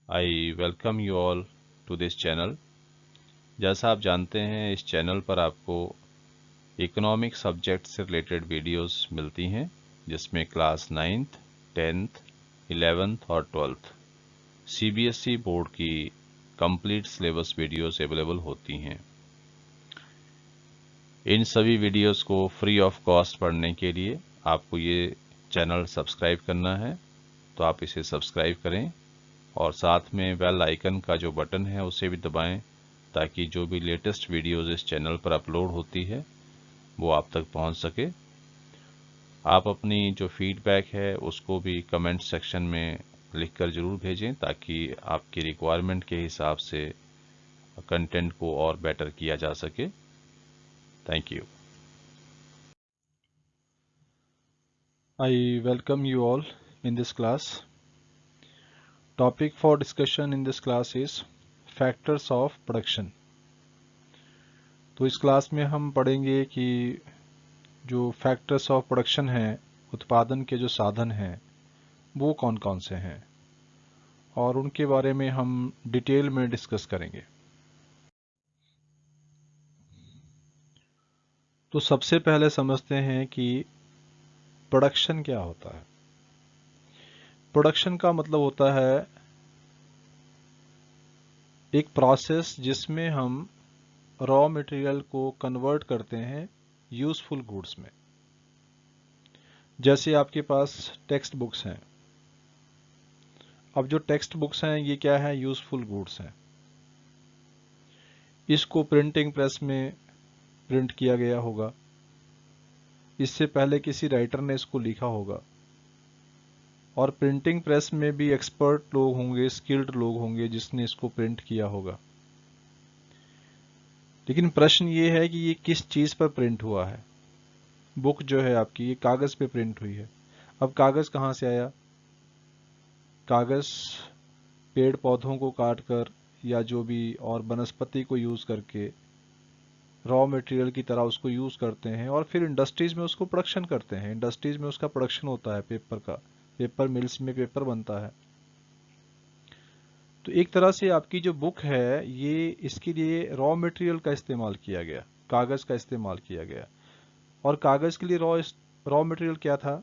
I welcome you all to this channel. जैसा आप जानते हैं, इस चैनल पर आपको इकोनॉमिक सब्जेक्ट से रिलेटेड वीडियोस मिलती हैं, जिसमें क्लास 9th, 10th, 11th और 12th सीबीएसई बोर्ड की कंप्लीट सिलेबस वीडियोस अवेलेबल होती हैं। इन सभी वीडियोस को फ्री ऑफ कॉस्ट पढ़ने के लिए आपको ये चैनल सब्सक्राइब करना है, तो आप इसे सब्सक्राइब करें और साथ में बेल आइकन का जो बटन है उसे भी दबाएं, ताकि जो भी लेटेस्ट वीडियोस इस चैनल पर अपलोड होती है वो आप तक पहुंच सके। आप अपनी जो फीडबैक है उसको भी कमेंट सेक्शन में लिखकर ज़रूर भेजें, ताकि आपकी रिक्वायरमेंट के हिसाब से कंटेंट को और बेटर किया जा सके। Thank you. I welcome you all in this class. Topic for discussion in this class is factors of production. तो इस क्लास में हम पढ़ेंगे कि जो फैक्टर्स ऑफ प्रोडक्शन हैं, उत्पादन के जो साधन हैं वो कौन कौन से हैं और उनके बारे में हम डिटेल में डिस्कस करेंगे। तो सबसे पहले समझते हैं कि प्रोडक्शन क्या होता है। प्रोडक्शन का मतलब होता है एक प्रोसेस जिसमें हम रॉ मटेरियल को कन्वर्ट करते हैं यूजफुल गुड्स में। जैसे आपके पास टेक्स्ट बुक्स हैं। अब जो टेक्स्ट बुक्स हैं ये क्या है, यूजफुल गुड्स हैं। इसको प्रिंटिंग प्रेस में प्रिंट किया गया होगा, इससे पहले किसी राइटर ने इसको लिखा होगा, और प्रिंटिंग प्रेस में भी एक्सपर्ट लोग होंगे, स्किल्ड लोग होंगे जिसने इसको प्रिंट किया होगा। लेकिन प्रश्न ये है कि ये किस चीज पर प्रिंट हुआ है। बुक जो है आपकी, ये कागज पे प्रिंट हुई है। अब कागज कहाँ से आया? कागज पेड़ पौधों को काटकर या जो भी और वनस्पति को यूज करके रॉ मटेरियल की तरह उसको यूज करते हैं और फिर इंडस्ट्रीज में उसको प्रोडक्शन करते हैं। इंडस्ट्रीज में उसका प्रोडक्शन होता है पेपर का, पेपर मिल्स में पेपर बनता है। तो एक तरह से आपकी जो बुक है ये इसके लिए रॉ मटेरियल का इस्तेमाल किया गया, कागज का इस्तेमाल किया गया। और कागज के लिए रॉ मटेरियल क्या था?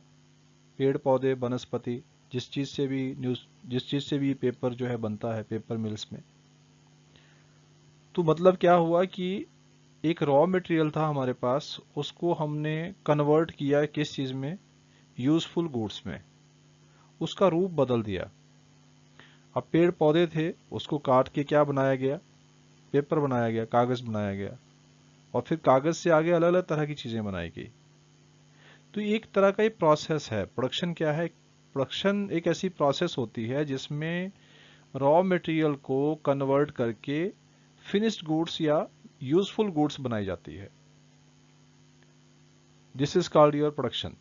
पेड़ पौधे, वनस्पति, जिस चीज से भी पेपर जो है बनता है पेपर मिल्स में। तो मतलब क्या हुआ कि एक रॉ मटेरियल था हमारे पास, उसको हमने कन्वर्ट किया किस चीज में? यूजफुल गुड्स में। उसका रूप बदल दिया। अब पेड़ पौधे थे, उसको काट के क्या बनाया गया? पेपर बनाया गया, कागज बनाया गया, और फिर कागज से आगे अलग अलग तरह की चीजें बनाई गई। तो ये एक तरह का ये प्रोसेस है। प्रोडक्शन क्या है? प्रोडक्शन एक ऐसी प्रोसेस होती है जिसमें रॉ मटेरियल को कन्वर्ट करके फिनिश्ड गुड्स या यूजफुल गुड्स बनाई जाती है। This is called your production.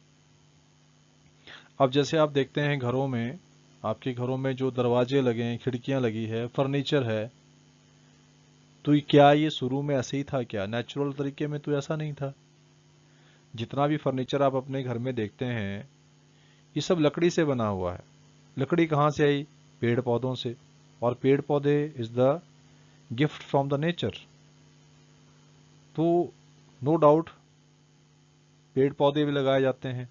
अब जैसे आप देखते हैं घरों में, आपके घरों में जो दरवाजे लगे हैं, खिड़कियां लगी है, फर्नीचर है, तो क्या ये शुरू में ऐसे ही था? क्या नेचुरल तरीके में? तो ऐसा नहीं था। जितना भी फर्नीचर आप अपने घर में देखते हैं ये सब लकड़ी से बना हुआ है। लकड़ी कहाँ से आई? पेड़ पौधों से। और पेड़ पौधे is the gift from the nature. तो नो डाउट पेड़ पौधे भी लगाए जाते हैं,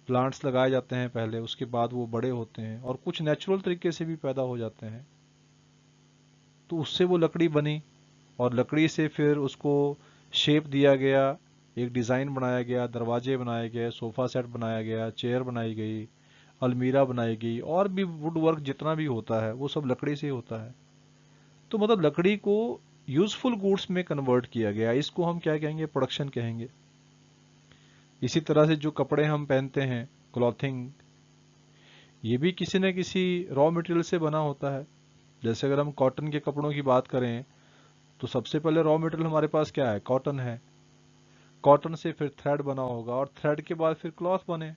प्लांट्स लगाए जाते हैं पहले, उसके बाद वो बड़े होते हैं और कुछ नेचुरल तरीके से भी पैदा हो जाते हैं। तो उससे वो लकड़ी बनी और लकड़ी से फिर उसको शेप दिया गया, एक डिज़ाइन बनाया गया, दरवाजे बनाए गए, सोफ़ा सेट बनाया गया, चेयर बनाई गई, अलमीरा बनाई गई, और भी वुड वर्क जितना भी होता है वो सब लकड़ी से ही होता है। तो मतलब लकड़ी को यूजफुल गुड्स में कन्वर्ट किया गया, इसको हम क्या कहेंगे? प्रोडक्शन कहेंगे। इसी तरह से जो कपड़े हम पहनते हैं, क्लॉथिंग, ये भी किसी न किसी रॉ मटेरियल से बना होता है। जैसे अगर हम कॉटन के कपड़ों की बात करें तो सबसे पहले रॉ मटेरियल हमारे पास क्या है? कॉटन है। कॉटन से फिर थ्रेड बना होगा और थ्रेड के बाद फिर क्लॉथ बने,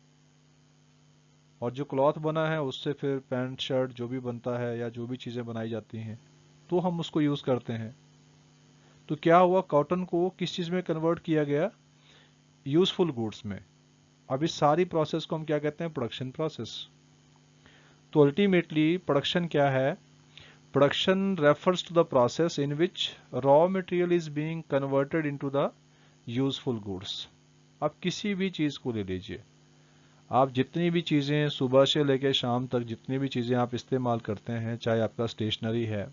और जो क्लॉथ बना है उससे फिर पैंट शर्ट जो भी बनता है या जो भी चीज़ें बनाई जाती हैं तो हम उसको यूज़ करते हैं। तो क्या हुआ? कॉटन को किस चीज़ में कन्वर्ट किया गया? यूजफुल गुड्स में। अब इस सारी प्रोसेस को हम क्या कहते हैं? Production process. तो अल्टीमेटली प्रोडक्शन क्या है? Production refers to the process in which raw material is being converted into the useful goods. आप किसी भी चीज़ को ले लीजिए, आप जितनी भी चीज़ें सुबह से लेकर शाम तक जितनी भी चीज़ें आप इस्तेमाल करते हैं, चाहे आपका स्टेशनरी है,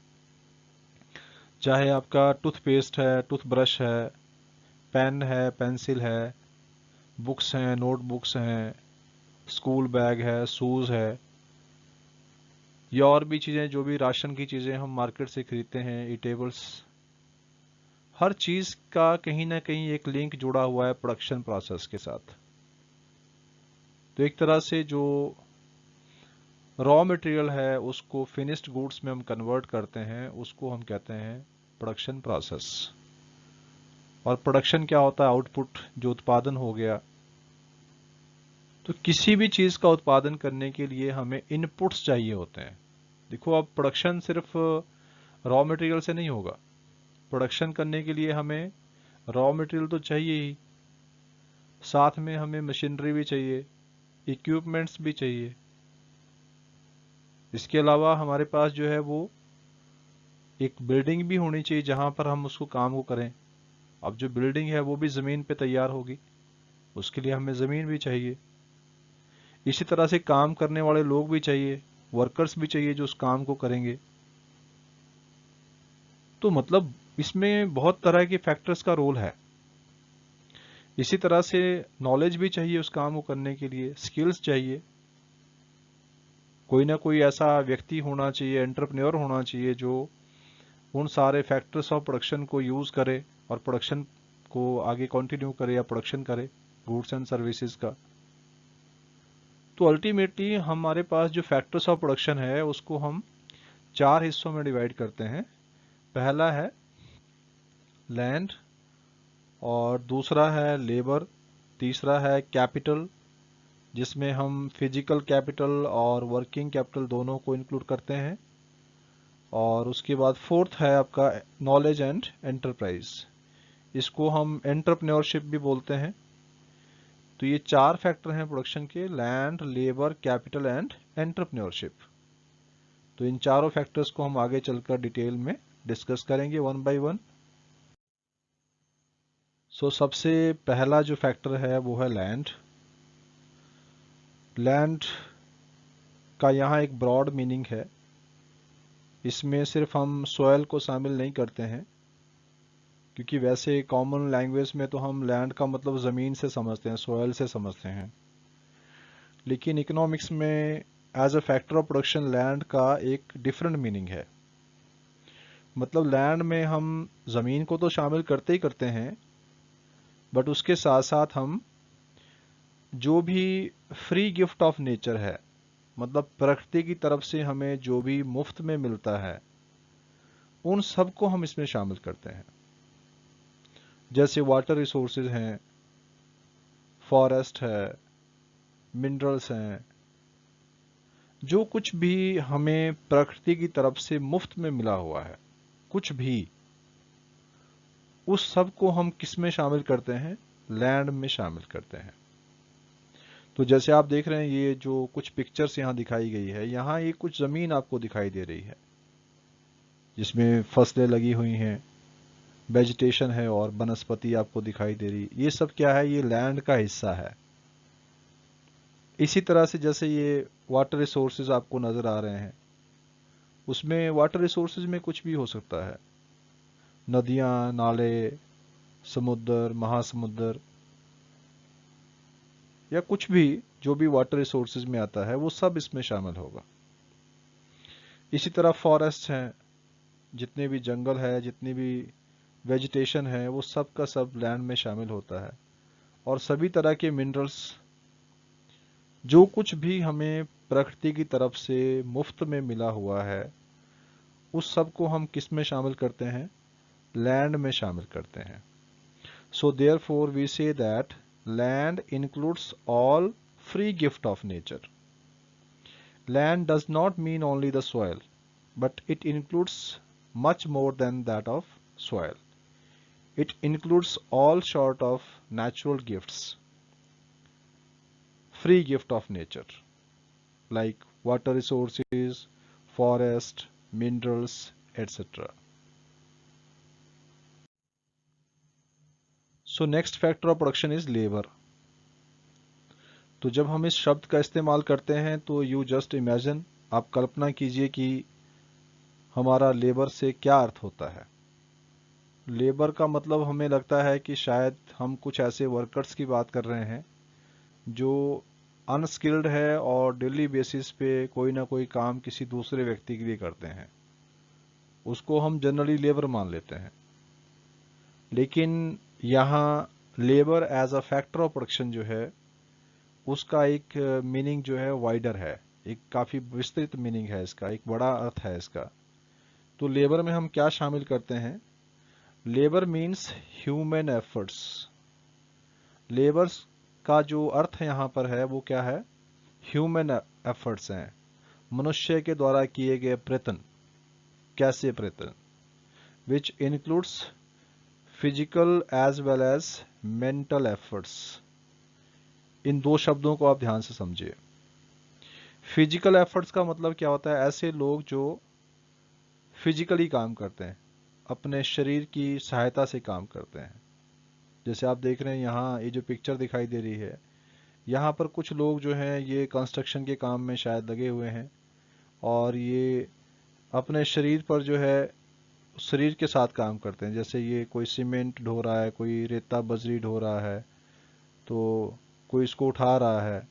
चाहे आपका टूथपेस्ट है, टूथब्रश है, पेन है, पेंसिल है, बुक्स हैं, नोटबुक्स हैं, स्कूल बैग है, शूज़ है, या और भी चीज़ें, जो भी राशन की चीज़ें हम मार्केट से खरीदते हैं, ईटेबल्स, हर चीज़ का कहीं ना कहीं एक लिंक जुड़ा हुआ है प्रोडक्शन प्रोसेस के साथ। तो एक तरह से जो रॉ मटेरियल है उसको फिनिश्ड गुड्स में हम कन्वर्ट करते हैं, उसको हम कहते हैं प्रोडक्शन प्रोसेस। और प्रोडक्शन क्या होता है? आउटपुट, जो उत्पादन हो गया। तो किसी भी चीज़ का उत्पादन करने के लिए हमें इनपुट्स चाहिए होते हैं। देखो, अब प्रोडक्शन सिर्फ रॉ मटेरियल से नहीं होगा। प्रोडक्शन करने के लिए हमें रॉ मटेरियल तो चाहिए ही, साथ में हमें मशीनरी भी चाहिए, इक्विपमेंट्स भी चाहिए। इसके अलावा हमारे पास जो है वो एक बिल्डिंग भी होनी चाहिए जहाँ पर हम उसको काम को करें। अब जो बिल्डिंग है वो भी ज़मीन पे तैयार होगी, उसके लिए हमें ज़मीन भी चाहिए। इसी तरह से काम करने वाले लोग भी चाहिए, वर्कर्स भी चाहिए जो उस काम को करेंगे। तो मतलब इसमें बहुत तरह के फैक्टर्स का रोल है। इसी तरह से नॉलेज भी चाहिए उस काम को करने के लिए, स्किल्स चाहिए। कोई ना कोई ऐसा व्यक्ति होना चाहिए, एंटरप्रेन्योर होना चाहिए, जो उन सारे फैक्टर्स ऑफ प्रोडक्शन को यूज़ करे और प्रोडक्शन को आगे कंटिन्यू करे या प्रोडक्शन करे गुड्स एंड सर्विसेज का। तो अल्टीमेटली हमारे पास जो फैक्टर्स ऑफ प्रोडक्शन है उसको हम 4 हिस्सों में डिवाइड करते हैं। पहला है लैंड, और दूसरा है लेबर, तीसरा है कैपिटल, जिसमें हम फिजिकल कैपिटल और वर्किंग कैपिटल दोनों को इंक्लूड करते हैं, और उसके बाद फोर्थ है आपका नॉलेज एंड एंटरप्राइज। इसको हम एंटरप्रेन्योरशिप भी बोलते हैं। तो ये 4 फैक्टर हैं प्रोडक्शन के: land, labour, capital and entrepreneurship. तो इन चारों फैक्टर्स को हम आगे चलकर डिटेल में डिस्कस करेंगे वन बाय वन। सो सबसे पहला जो फैक्टर है वो है लैंड। लैंड का यहाँ एक ब्रॉड मीनिंग है। इसमें सिर्फ हम सॉयल को शामिल नहीं करते हैं, क्योंकि वैसे कॉमन लैंग्वेज में तो हम लैंड का मतलब ज़मीन से समझते हैं, सॉयल से समझते हैं। लेकिन इकोनॉमिक्स में as a factor of production land का एक डिफरेंट मीनिंग है। मतलब लैंड में हम ज़मीन को तो शामिल करते ही करते हैं, बट उसके साथ साथ हम जो भी फ्री गिफ्ट ऑफ नेचर है, मतलब प्रकृति की तरफ से हमें जो भी मुफ्त में मिलता है, उन सब को हम इसमें शामिल करते हैं। जैसे वाटर रिसोर्सेज हैं, फॉरेस्ट है, मिनरल्स हैं, जो कुछ भी हमें प्रकृति की तरफ से मुफ्त में मिला हुआ है, कुछ भी, उस सब को हम किस में शामिल करते हैं? लैंड में शामिल करते हैं। तो जैसे आप देख रहे हैं, ये जो कुछ पिक्चर्स यहाँ दिखाई गई है, यहाँ ये कुछ ज़मीन आपको दिखाई दे रही है जिसमें फसलें लगी हुई हैं, वेजिटेशन है और वनस्पति आपको दिखाई दे रही। ये सब क्या है? ये लैंड का हिस्सा है। इसी तरह से जैसे ये वाटर रिसोर्सेज आपको नज़र आ रहे हैं, उसमें वाटर रिसोर्सेज में कुछ भी हो सकता है, नदियाँ, नाले, समुद्र, महासमुद्र, या कुछ भी जो भी वाटर रिसोर्सेज में आता है वो सब इसमें शामिल होगा। इसी तरह फॉरेस्ट हैं, जितने भी जंगल है, जितनी भी वेजिटेशन है, वो सब का सब लैंड में शामिल होता है। और सभी तरह के मिनरल्स, जो कुछ भी हमें प्रकृति की तरफ से मुफ्त में मिला हुआ है, उस सब को हम किस में शामिल करते हैं? लैंड में शामिल करते हैं। So therefore we say that land includes all free gift of nature. Land does not mean only the soil, but it includes much more than that of soil. It includes all sort of natural gifts, free gift of nature, like water resources, forest, minerals, etc. So next factor of production is labor. तो जब हम इस शब्द का इस्तेमाल करते हैं तो यू जस्ट इमेजिन, आप कल्पना कीजिए कि हमारा लेबर से क्या अर्थ होता है। लेबर का मतलब हमें लगता है कि शायद हम कुछ ऐसे वर्कर्स की बात कर रहे हैं जो अनस्किल्ड है और डेली बेसिस पे कोई ना कोई काम किसी दूसरे व्यक्ति के लिए करते हैं, उसको हम जनरली लेबर मान लेते हैं। लेकिन यहाँ labour as a factor of production जो है उसका एक मीनिंग जो है वाइडर है, एक काफ़ी विस्तृत मीनिंग है इसका, एक बड़ा अर्थ है इसका। तो लेबर में हम क्या शामिल करते हैं? Labour means human efforts. Labour का जो अर्थ यहाँ पर है वो क्या है? ह्यूमन एफर्ट्स हैं, मनुष्य के द्वारा किए गए प्रयत्न। कैसे प्रयत्न? Which includes physical as well as mental efforts. इन दो शब्दों को आप ध्यान से समझिए। फिजिकल एफर्ट्स का मतलब क्या होता है? ऐसे लोग जो फिजिकली काम करते हैं, अपने शरीर की सहायता से काम करते हैं। जैसे आप देख रहे हैं यहाँ ये जो पिक्चर दिखाई दे रही है, यहाँ पर कुछ लोग जो हैं ये कंस्ट्रक्शन के काम में शायद लगे हुए हैं और ये अपने शरीर पर जो है शरीर के साथ काम करते हैं। जैसे ये कोई सीमेंट ढो रहा है, कोई रेता बजरी ढो रहा है, तो कोई इसको उठा रहा है।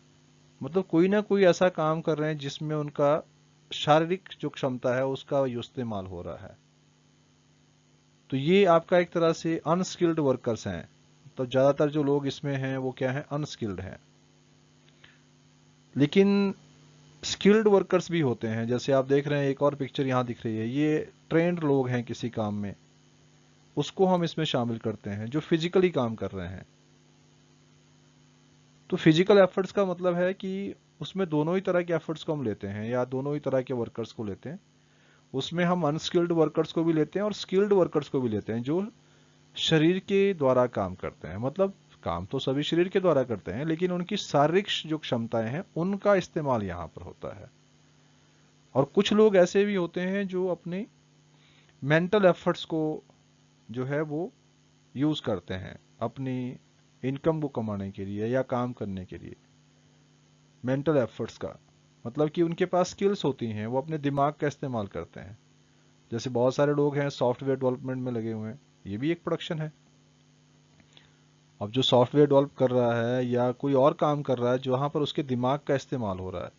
मतलब कोई ना कोई ऐसा काम कर रहे हैं जिसमें उनका शारीरिक जो क्षमता है उसका इस्तेमाल हो रहा है। तो ये आपका एक तरह से अनस्किल्ड वर्कर्स हैं। तो ज़्यादातर जो लोग इसमें हैं वो क्या हैं? अनस्किल्ड हैं। लेकिन स्किल्ड वर्कर्स भी होते हैं। जैसे आप देख रहे हैं एक और पिक्चर यहाँ दिख रही है, ये ट्रेंड लोग हैं किसी काम में, उसको हम इसमें शामिल करते हैं जो फिजिकली काम कर रहे हैं। तो फिजिकल एफर्ट्स का मतलब है कि उसमें दोनों ही तरह के एफर्ट्स को हम लेते हैं या दोनों ही तरह के वर्कर्स को लेते हैं। उसमें हम अनस्किल्ड वर्कर्स को भी लेते हैं और स्किल्ड वर्कर्स को भी लेते हैं जो शरीर के द्वारा काम करते हैं। मतलब काम तो सभी शरीर के द्वारा करते हैं लेकिन उनकी शारीरिक जो क्षमताएं हैं उनका इस्तेमाल यहाँ पर होता है। और कुछ लोग ऐसे भी होते हैं जो अपने मेंटल एफर्ट्स को जो है वो यूज करते हैं अपनी इनकम को कमाने के लिए या काम करने के लिए। मेंटल एफर्ट्स का मतलब कि उनके पास स्किल्स होती हैं, वो अपने दिमाग का इस्तेमाल करते हैं। जैसे बहुत सारे लोग हैं सॉफ्टवेयर डेवलपमेंट में लगे हुए हैं, ये भी एक प्रोडक्शन है। अब जो सॉफ्टवेयर डेवलप कर रहा है या कोई और काम कर रहा है जहाँ पर उसके दिमाग का इस्तेमाल हो रहा है,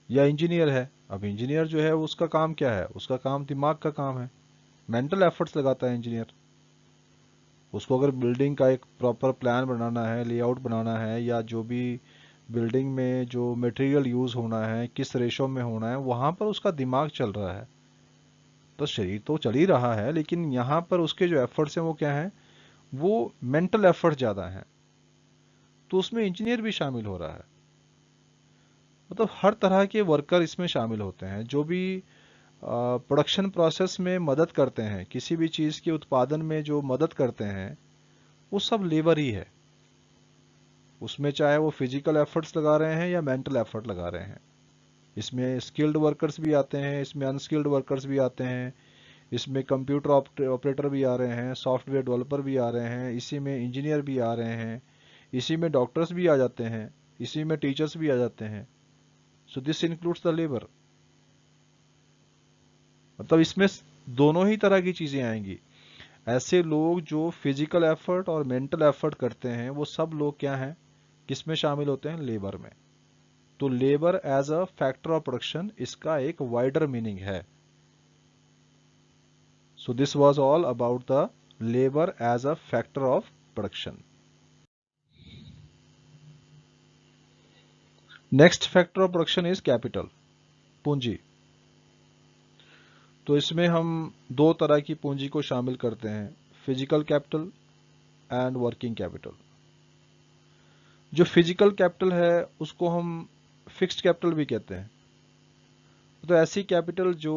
या इंजीनियर है, अब इंजीनियर जो है उसका काम क्या है? उसका काम दिमाग का काम है, मेंटल एफर्ट्स लगाता है इंजीनियर। उसको अगर बिल्डिंग का एक प्रॉपर प्लान बनाना है, लेआउट बनाना है, या जो भी बिल्डिंग में जो मटेरियल यूज़ होना है किस रेशो में होना है, वहाँ पर उसका दिमाग चल रहा है। तो शरीर तो चल ही रहा है लेकिन यहाँ पर उसके जो एफर्ट्स हैं वो क्या हैं? वो मेंटल एफर्ट ज़्यादा हैं। तो उसमें इंजीनियर भी शामिल हो रहा है। मतलब हर तरह के वर्कर इसमें शामिल होते हैं जो भी प्रोडक्शन प्रोसेस में मदद करते हैं, किसी भी चीज़ के उत्पादन में जो मदद करते हैं वो सब लेबर ही है। उसमें चाहे वो फिजिकल एफर्ट्स लगा रहे हैं या मेंटल एफर्ट लगा रहे हैं। इसमें स्किल्ड वर्कर्स भी आते हैं, इसमें अनस्किल्ड वर्कर्स भी आते हैं, इसमें कंप्यूटर ऑपरेटर भी आ रहे हैं, सॉफ्टवेयर डेवलपर भी आ रहे हैं, इसी में इंजीनियर भी आ रहे हैं, इसी में डॉक्टर्स भी आ जाते हैं, इसी में टीचर्स भी आ जाते हैं। So this includes the labour. मतलब इसमें दोनों ही तरह की चीजें आएंगी। ऐसे लोग जो फिजिकल एफर्ट और मेंटल एफर्ट करते हैं वो सब लोग क्या हैं? किस में शामिल होते हैं? लेबर में। तो labour as a factor of production इसका एक वाइडर मीनिंग है। So this was all about the labour as a factor of production. Next factor of production is capital, पूंजी। तो इसमें हम दो तरह की पूंजी को शामिल करते हैं, physical capital and working capital. जो फिजिकल कैपिटल है उसको हम फिक्स्ड कैपिटल भी कहते हैं। तो ऐसी कैपिटल जो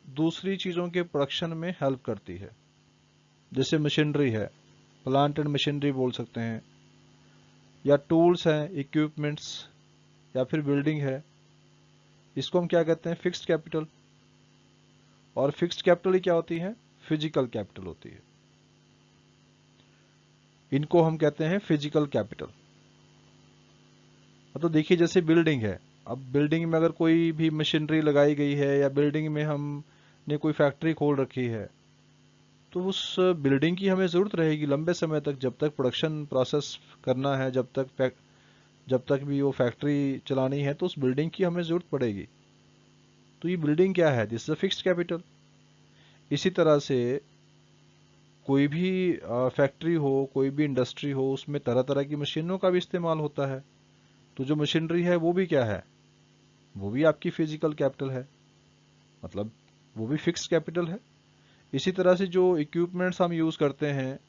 दूसरी चीज़ों के प्रोडक्शन में हेल्प करती है, जैसे मशीनरी है, प्लांट एंड मशीनरी बोल सकते हैं, या टूल्स हैं, इक्विपमेंट्स, या फिर बिल्डिंग है, इसको हम क्या कहते हैं, फिक्स्ड कैपिटल। और फिक्स्ड कैपिटल ही क्या होती है, फिजिकल कैपिटल होती है। इनको हम कहते हैं फिजिकल कैपिटल। तो देखिए जैसे बिल्डिंग है, अब बिल्डिंग में अगर कोई भी मशीनरी लगाई गई है या बिल्डिंग में हमने कोई फैक्ट्री खोल रखी है, तो उस बिल्डिंग की हमें ज़रूरत रहेगी लंबे समय तक, जब तक प्रोडक्शन प्रोसेस करना है, जब तक भी वो फैक्ट्री चलानी है, तो उस बिल्डिंग की हमें ज़रूरत पड़ेगी। तो ये बिल्डिंग क्या है, this is a fixed capital. इसी तरह से कोई भी फैक्ट्री हो, कोई भी इंडस्ट्री हो, उसमें तरह तरह की मशीनों का भी इस्तेमाल होता है। तो जो मशीनरी है वो भी क्या है, वो भी आपकी फिजिकल कैपिटल है, मतलब वो भी फिक्स्ड कैपिटल है। इसी तरह से जो इक्विपमेंट्स हम यूज़ करते हैं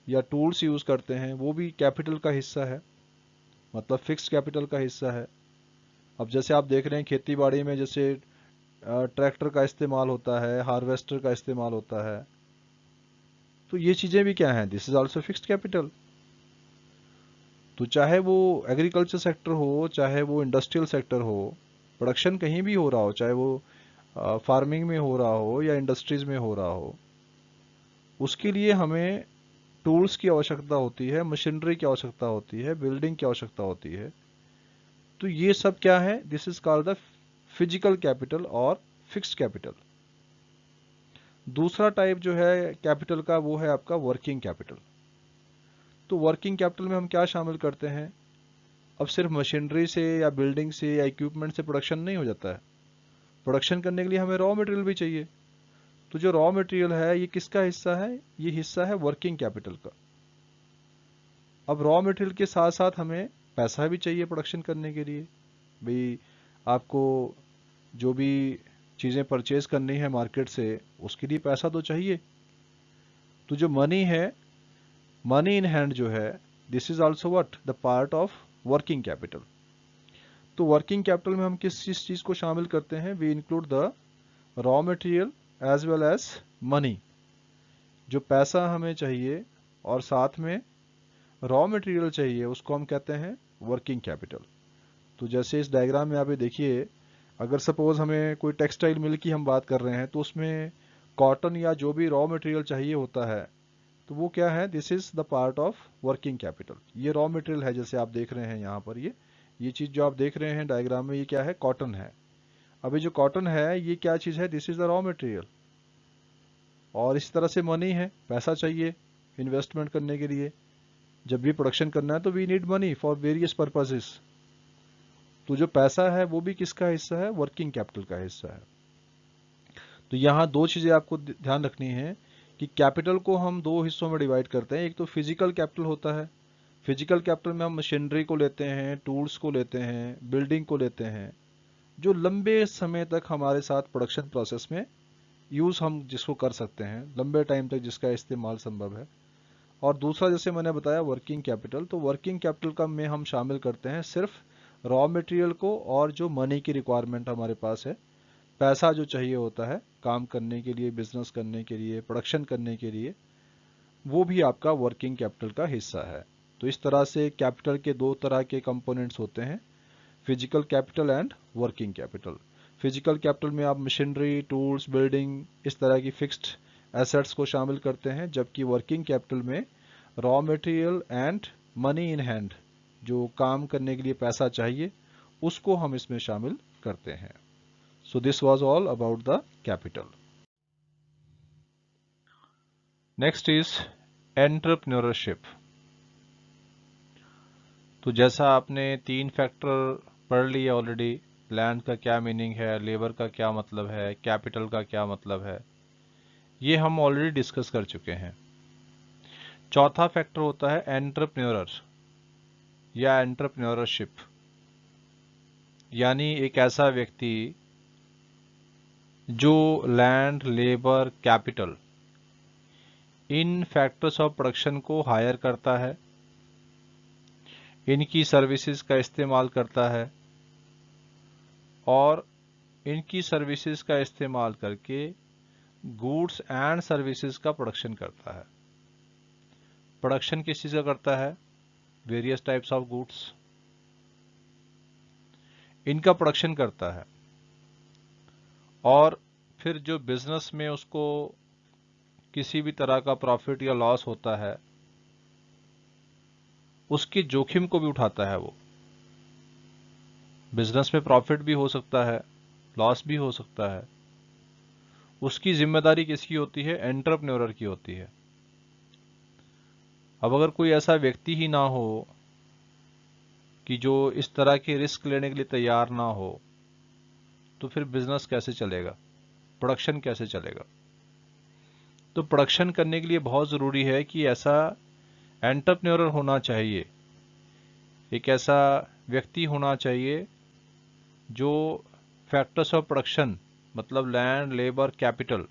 या टूल्स यूज़ करते हैं, वो भी कैपिटल का हिस्सा है, मतलब फिक्स्ड कैपिटल का हिस्सा है। अब जैसे आप देख रहे हैं खेती बाड़ी में, जैसे ट्रैक्टर का इस्तेमाल होता है, हार्वेस्टर का इस्तेमाल होता है, तो ये चीज़ें भी क्या हैं, this is also fixed capital. तो चाहे वो एग्रीकल्चर सेक्टर हो, चाहे वो इंडस्ट्रियल सेक्टर हो, प्रोडक्शन कहीं भी हो रहा हो, चाहे वो फार्मिंग में हो रहा हो या इंडस्ट्रीज में हो रहा हो, उसके लिए हमें टूल्स की आवश्यकता होती है, मशीनरी की आवश्यकता होती है, बिल्डिंग की आवश्यकता होती है। तो ये सब क्या है, this is called the physical capital और फिक्स्ड कैपिटल। दूसरा टाइप जो है कैपिटल का, वो है आपका वर्किंग कैपिटल। तो वर्किंग कैपिटल में हम क्या शामिल करते हैं, अब सिर्फ मशीनरी से या बिल्डिंग से या इक्विपमेंट से प्रोडक्शन नहीं हो जाता है। प्रोडक्शन करने के लिए हमें रॉ मटेरियल भी चाहिए। तो जो रॉ मटेरियल है, ये किसका हिस्सा है, ये हिस्सा है वर्किंग कैपिटल का। अब रॉ मटेरियल के साथ साथ हमें पैसा भी चाहिए प्रोडक्शन करने के लिए। भाई आपको जो भी चीज़ें परचेज करनी है मार्केट से, उसके लिए पैसा तो चाहिए। तो जो मनी है, मनी इन हैंड जो है, this is also what, the part of working capital. तो वर्किंग कैपिटल में हम किस चीज़ को शामिल करते हैं, we include the raw material as well as money. जो पैसा हमें चाहिए और साथ में रॉ मटेरियल चाहिए, उसको हम कहते हैं वर्किंग कैपिटल। तो जैसे इस डायग्राम में आप ये देखिए, अगर सपोज हमें कोई टेक्सटाइल मिल की हम बात कर रहे हैं, तो उसमें कॉटन या जो भी रॉ मटेरियल चाहिए होता है, तो वो क्या है, this is the part of working capital. ये रॉ मटेरियल है, जैसे आप देख रहे हैं यहाँ पर, ये चीज़ जो आप देख रहे हैं डायग्राम में, ये क्या है, कॉटन है। अभी जो कॉटन है, ये क्या चीज़ है, this is the raw material. और इस तरह से मनी है, पैसा चाहिए इन्वेस्टमेंट करने के लिए। जब भी प्रोडक्शन करना है तो we need money for various purposes. तो जो पैसा है वो भी किसका हिस्सा है, वर्किंग कैपिटल का हिस्सा है। तो यहाँ दो चीज़ें आपको ध्यान रखनी है कि कैपिटल को हम दो हिस्सों में डिवाइड करते हैं। एक तो फिजिकल कैपिटल होता है, फिजिकल कैपिटल में हम मशीनरी को लेते हैं, टूल्स को लेते हैं, बिल्डिंग को लेते हैं, जो लंबे समय तक हमारे साथ प्रोडक्शन प्रोसेस में यूज़ हम जिसको कर सकते हैं, लंबे टाइम तक जिसका इस्तेमाल संभव है। और दूसरा जैसे मैंने बताया वर्किंग कैपिटल, तो वर्किंग कैपिटल का में हम शामिल करते हैं सिर्फ रॉ मटेरियल को, और जो मनी की रिक्वायरमेंट हमारे पास है, पैसा जो चाहिए होता है काम करने के लिए, बिजनेस करने के लिए, प्रोडक्शन करने के लिए, वो भी आपका वर्किंग कैपिटल का हिस्सा है। तो इस तरह से कैपिटल के दो तरह के कंपोनेंट्स होते हैं, physical capital and working capital. Physical capital में आप मशीनरी, टूल्स, बिल्डिंग, इस तरह की फिक्स्ड एसेट्स को शामिल करते हैं, जबकि वर्किंग कैपिटल में raw material and money in hand, जो काम करने के लिए पैसा चाहिए, उसको हम इसमें शामिल करते हैं। सो this was all about the capital. Next is entrepreneurship. तो जैसा आपने तीन फैक्टर पढ़ लिए ऑलरेडी, लैंड का क्या मीनिंग है, लेबर का क्या मतलब है, कैपिटल का क्या मतलब है, ये हम ऑलरेडी डिस्कस कर चुके हैं। चौथा फैक्टर होता है एंटरप्रेन्योर या एंटरप्रेन्योरशिप, यानी एक ऐसा व्यक्ति जो land, labour, capital, in factors of production को हायर करता है, इनकी सर्विसेज का इस्तेमाल करता है, और इनकी सर्विसेज का इस्तेमाल करके गुड्स एंड सर्विसेज का प्रोडक्शन करता है। प्रोडक्शन किस चीज़ का करता है, वेरियस टाइप्स ऑफ गुड्स। इनका प्रोडक्शन करता है। और फिर जो बिजनेस में उसको किसी भी तरह का प्रॉफिट या लॉस होता है, उसके जोखिम को भी उठाता है वो। बिजनेस में प्रॉफिट भी हो सकता है, लॉस भी हो सकता है। उसकी जिम्मेदारी किसकी होती है? एंटरप्रेन्योर की होती है। अब अगर कोई ऐसा व्यक्ति ही ना हो कि जो इस तरह के रिस्क लेने के लिए तैयार ना हो, तो फिर बिजनेस कैसे चलेगा, प्रोडक्शन कैसे चलेगा? तो प्रोडक्शन करने के लिए बहुत ज़रूरी है कि ऐसा एंटरप्रेन्योर होना चाहिए, एक ऐसा व्यक्ति होना चाहिए जो फैक्टर्स ऑफ प्रोडक्शन, मतलब लैंड, लेबर, कैपिटल,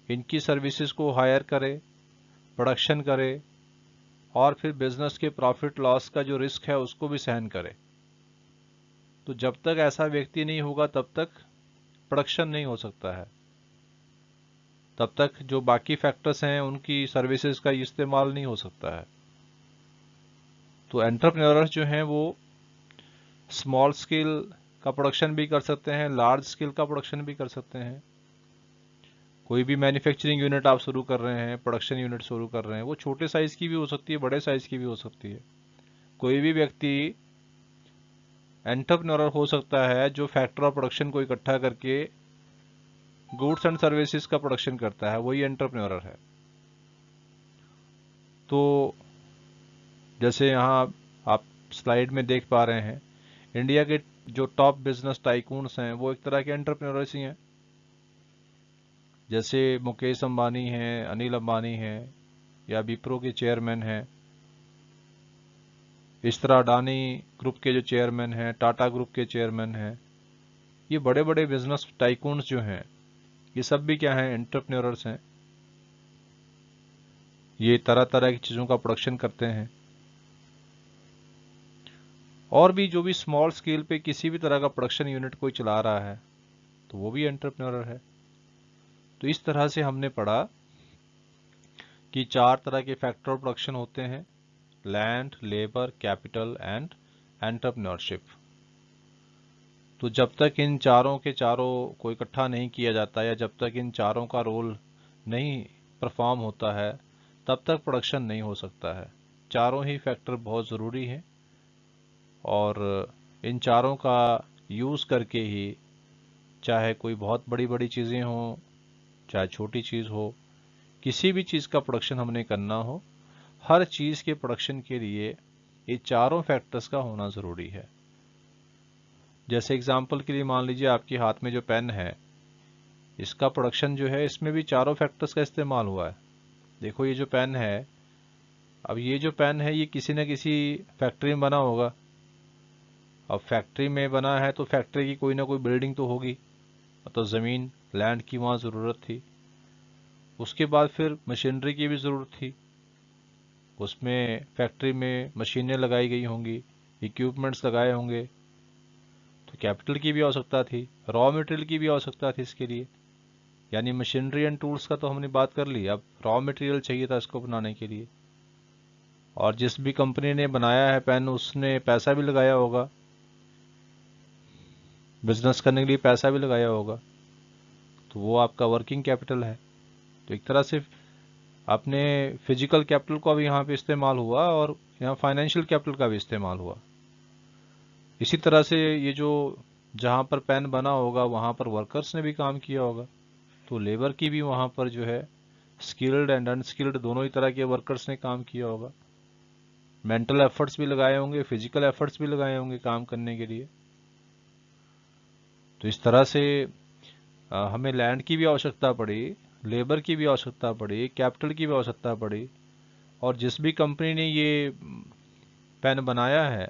इनकी सर्विसेज को हायर करे, प्रोडक्शन करे, और फिर बिजनेस के प्रॉफिट लॉस का जो रिस्क है उसको भी सहन करे। तो जब तक ऐसा व्यक्ति नहीं होगा तब तक प्रोडक्शन नहीं हो सकता है, तब तक जो बाकी फैक्टर्स हैं उनकी सर्विसेज का इस्तेमाल नहीं हो सकता है। तो एंटरप्रेन्योर्स जो हैं वो स्मॉल स्केल का प्रोडक्शन भी कर सकते हैं, लार्ज स्केल का प्रोडक्शन भी कर सकते हैं। कोई भी मैन्युफैक्चरिंग यूनिट आप शुरू कर रहे हैं, प्रोडक्शन यूनिट शुरू कर रहे हैं, वो छोटे साइज की भी हो सकती है, बड़े साइज की भी हो सकती है। कोई भी व्यक्ति एंटरप्रेन्योर हो सकता है जो फैक्टर ऑफ प्रोडक्शन को इकट्ठा करके गुड्स एंड सर्विसेज का प्रोडक्शन करता है, वही एंटरप्रेन्योर है। तो जैसे यहाँ आप स्लाइड में देख पा रहे हैं, इंडिया के जो टॉप बिजनेस टाइकून्स हैं वो एक तरह के एंटरप्रेन्योर्स ही हैं। जैसे मुकेश अंबानी हैं, अनिल अंबानी हैं, या विप्रो के चेयरमैन हैं। इस तरह अडानी ग्रुप के जो चेयरमैन हैं, टाटा ग्रुप के चेयरमैन हैं, ये बड़े बड़े बिजनेस टाइकून्स जो हैं, ये सब भी क्या हैं? एंटरप्रेन्योर्स हैं। ये तरह तरह की चीज़ों का प्रोडक्शन करते हैं। और भी जो भी स्मॉल स्केल पे किसी भी तरह का प्रोडक्शन यूनिट कोई चला रहा है, तो वो भी एंटरप्रेन्योर है। तो इस तरह से हमने पढ़ा कि 4 तरह के फैक्टर ऑफ प्रोडक्शन होते हैं: land, labour, capital and entrepreneurship. तो जब तक इन चारों के चारों को इकट्ठा नहीं किया जाता, या जब तक इन चारों का रोल नहीं परफॉर्म होता है, तब तक प्रोडक्शन नहीं हो सकता है। चारों ही फैक्टर बहुत ज़रूरी हैं, और इन चारों का यूज़ करके ही, चाहे कोई बहुत बड़ी बड़ी चीज़ें हों, चाहे छोटी चीज़ हो, किसी भी चीज़ का प्रोडक्शन हमने करना हो, हर चीज़ के प्रोडक्शन के लिए ये चारों फैक्टर्स का होना ज़रूरी है। जैसे एग्जाम्पल के लिए मान लीजिए आपके हाथ में जो पेन है, इसका प्रोडक्शन जो है, इसमें भी चारों फैक्टर्स का इस्तेमाल हुआ है। देखो ये जो पेन है, अब ये जो पेन है ये किसी न किसी फैक्ट्री में बना होगा। अब फैक्ट्री में बना है तो फैक्ट्री की कोई ना कोई बिल्डिंग तो होगी, तो ज़मीन, लैंड की वहाँ ज़रूरत थी। उसके बाद फिर मशीनरी की भी ज़रूरत थी, उसमें फैक्ट्री में मशीनें लगाई गई होंगी, इक्विपमेंट्स लगाए होंगे, तो कैपिटल की भी आवश्यकता थी, रॉ मटेरियल की भी आवश्यकता थी इसके लिए। यानी मशीनरी एंड टूल्स का तो हमने बात कर ली, अब रॉ मटेरियल चाहिए था इसको बनाने के लिए। और जिस भी कंपनी ने बनाया है पेन, उसने पैसा भी लगाया होगा, बिजनेस करने के लिए पैसा भी लगाया होगा, तो वो आपका वर्किंग कैपिटल है। तो एक तरह से आपने फिजिकल कैपिटल का भी यहाँ पे इस्तेमाल हुआ, और यहाँ फाइनेंशियल कैपिटल का भी इस्तेमाल हुआ। इसी तरह से ये जो जहाँ पर पेन बना होगा वहाँ पर वर्कर्स ने भी काम किया होगा, तो लेबर की भी वहाँ पर जो है स्किल्ड एंड अनस्किल्ड दोनों ही तरह के वर्कर्स ने काम किया होगा। मेंटल एफर्ट्स भी लगाए होंगे, फिजिकल एफर्ट्स भी लगाए होंगे काम करने के लिए। तो इस तरह से हमें लैंड की भी आवश्यकता पड़ी, लेबर की भी आवश्यकता पड़ी, कैपिटल की भी आवश्यकता पड़ी। और जिस भी कंपनी ने ये पेन बनाया है,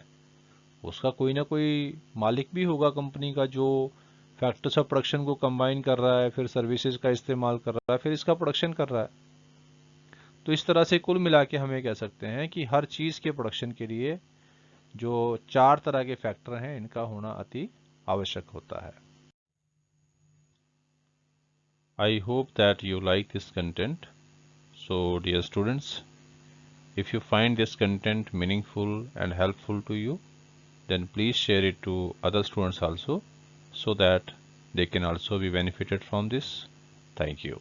उसका कोई ना कोई मालिक भी होगा कंपनी का, जो फैक्टर्स ऑफ प्रोडक्शन को कंबाइन कर रहा है, फिर सर्विसेज का इस्तेमाल कर रहा है, फिर इसका प्रोडक्शन कर रहा है। तो इस तरह से कुल मिला के हमें कह सकते हैं कि हर चीज़ के प्रोडक्शन के लिए जो 4 तरह के फैक्टर हैं, इनका होना अति आवश्यक होता है। I hope that you like this content. So, dear students, if you find this content meaningful and helpful to you, then please share it to other students also, so that they can also be benefited from this. Thank you.